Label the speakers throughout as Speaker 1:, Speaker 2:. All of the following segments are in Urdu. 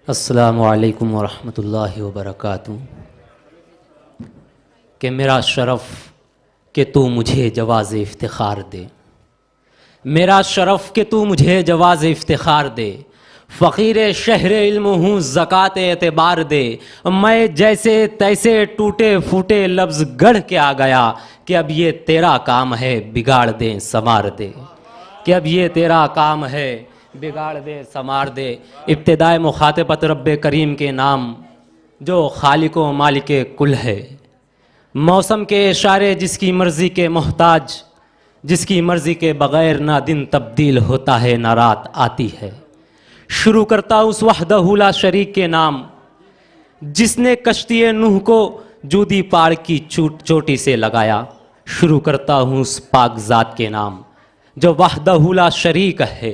Speaker 1: السلام علیکم ورحمۃ اللہ وبرکاتہ۔ کہ میرا شرف کہ تو مجھے جواز افتخار دے، میرا شرف کہ تو مجھے جواز افتخار دے، فقیر شہر علم ہوں زکوٰۃ اعتبار دے، میں جیسے تیسے ٹوٹے پھوٹے لفظ گڑھ کے آ گیا کہ اب یہ تیرا کام ہے بگاڑ دے سنوار دے، کہ اب یہ تیرا کام ہے بگاڑ دے سنوار دے۔ ابتدائے مخاطبت رب کریم کے نام جو خالق و مالک کل ہے، موسم کے اشارے جس کی مرضی کے محتاج، جس کی مرضی کے بغیر نہ دن تبدیل ہوتا ہے نہ رات آتی ہے۔ شروع کرتا اس وحدہ لا شریک کے نام جس نے کشتی نوح کو جودی پاڑ کی چوٹی سے لگایا، شروع کرتا ہوں اس پاک ذات کے نام جو وحدہ لا شریک ہے،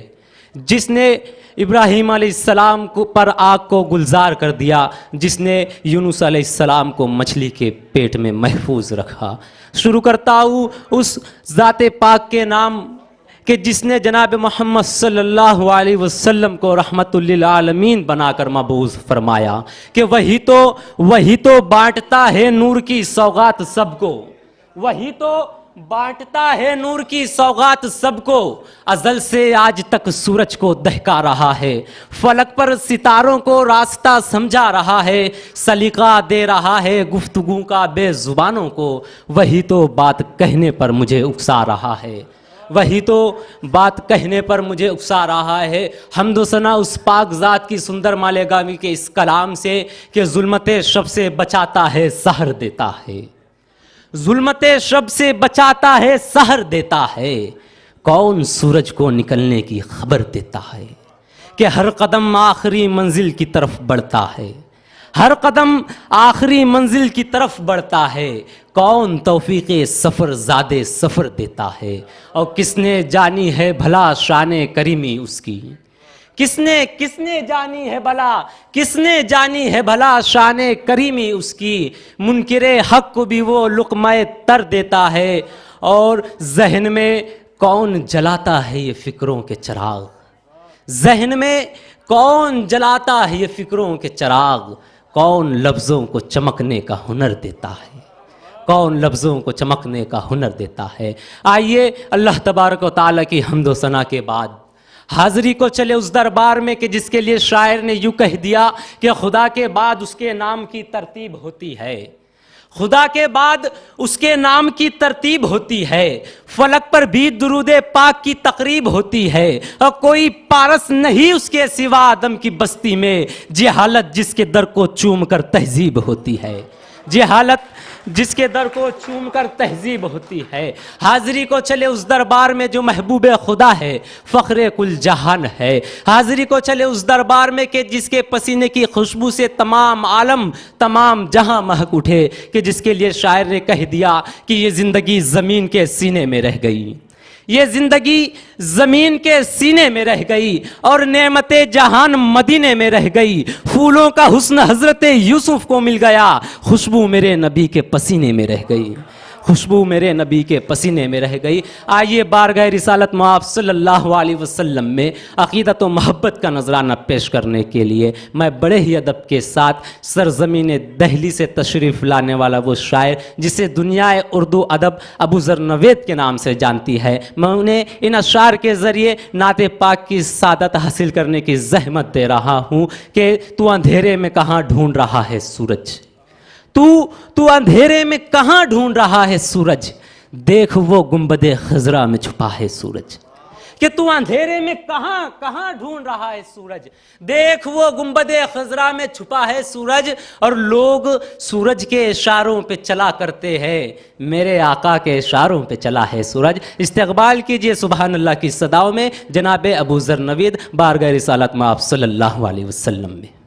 Speaker 1: جس نے ابراہیم علیہ السلام کو پر آگ کو گلزار کر دیا، جس نے یونس علیہ السلام کو مچھلی کے پیٹ میں محفوظ رکھا۔ شروع کرتا ہوں اس ذات پاک کے نام کہ جس نے جناب محمد صلی اللہ علیہ وسلم کو رحمت للعالمین بنا کر مبعوث فرمایا کہ وہی تو بانٹتا ہے نور کی سوغات سب کو، وہی تو بانٹتا ہے نور کی سوغات سب کو، ازل سے آج تک سورج کو دہکا رہا ہے، فلک پر ستاروں کو راستہ سمجھا رہا ہے، سلیقہ دے رہا ہے گفتگو کا بے زبانوں کو، وہی تو بات کہنے پر مجھے اکسا رہا ہے، وہی تو بات کہنے پر مجھے اکسا رہا ہے۔ حمد و ثنا اس پاک ذات کی سندر مالیگامی کے اس کلام سے کہ ظلمت شب سے بچاتا ہے سحر دیتا ہے، ظلمت شب سے بچاتا ہے سحر دیتا ہے، کون سورج کو نکلنے کی خبر دیتا ہے کہ ہر قدم آخری منزل کی طرف بڑھتا ہے، ہر قدم آخری منزل کی طرف بڑھتا ہے، کون توفیق سفر زادے سفر دیتا ہے، اور کس نے جانی ہے بھلا شان کریمی اس کی، کس نے جانی ہے بھلا، کس نے جانی ہے بھلا شان کریمی اس کی، منکر حق کو بھی وہ لقمہ تر دیتا ہے، اور ذہن میں کون جلاتا ہے یہ فکروں کے چراغ، ذہن میں کون جلاتا ہے یہ فکروں کے چراغ، کون لفظوں کو چمکنے کا ہنر دیتا ہے، کون لفظوں کو چمکنے کا ہنر دیتا ہے۔ آئیے اللہ تبارک و تعالیٰ کی حمد و ثنا کے بعد حاضری کو چلے اس دربار میں کہ جس کے لیے شاعر نے یوں کہہ دیا کہ خدا کے بعد اس کے نام کی ترتیب ہوتی ہے، خدا کے بعد اس کے نام کی ترتیب ہوتی ہے، فلک پر بھی درود پاک کی تقریب ہوتی ہے، اور کوئی پارس نہیں اس کے سوا آدم کی بستی میں، جہالت جس کے در کو چوم کر تہذیب ہوتی ہے، جہالت جس کے در کو چوم کر تہذیب ہوتی ہے۔ حاضری کو چلے اس دربار میں جو محبوب خدا ہے، فخر کل جہان ہے، حاضری کو چلے اس دربار میں کہ جس کے پسینے کی خوشبو سے تمام عالم تمام جہاں مہک اٹھے، کہ جس کے لیے شاعر نے کہہ دیا کہ یہ زندگی زمین کے سینے میں رہ گئی، یہ زندگی زمین کے سینے میں رہ گئی، اور نعمت جہان مدینے میں رہ گئی، پھولوں کا حسن حضرت یوسف کو مل گیا، خوشبو میرے نبی کے پسینے میں رہ گئی، خوشبو میرے نبی کے پسینے میں رہ گئی۔ آئیے بارگاہ رسالت مآب صلی اللہ علیہ وسلم میں عقیدت و محبت کا نذرانہ پیش کرنے کے لیے میں بڑے ہی ادب کے ساتھ سرزمین دہلی سے تشریف لانے والا وہ شاعر جسے دنیا اردو ادب ابو ذر نوید کے نام سے جانتی ہے، میں انہیں ان اشعار کے ذریعے نعت پاک کی سعادت حاصل کرنے کی زحمت دے رہا ہوں کہ تو اندھیرے میں کہاں ڈھونڈ رہا ہے سورج، تو اندھیرے میں کہاں ڈھونڈ رہا ہے سورج، دیکھ وہ گنبد خضرا میں چھپا ہے سورج، کہ تو اندھیرے میں کہاں ڈھونڈ رہا ہے سورج، دیکھ وہ گنبد خضرا میں چھپا ہے سورج، اور لوگ سورج کے اشاروں پہ چلا کرتے ہیں، میرے آقا کے اشاروں پہ چلا ہے سورج۔ استقبال کیجئے سبحان اللہ کی صداؤں میں جناب ابو ذر نوید بارگاہ رسالت مآب صلی اللہ علیہ وسلم میں۔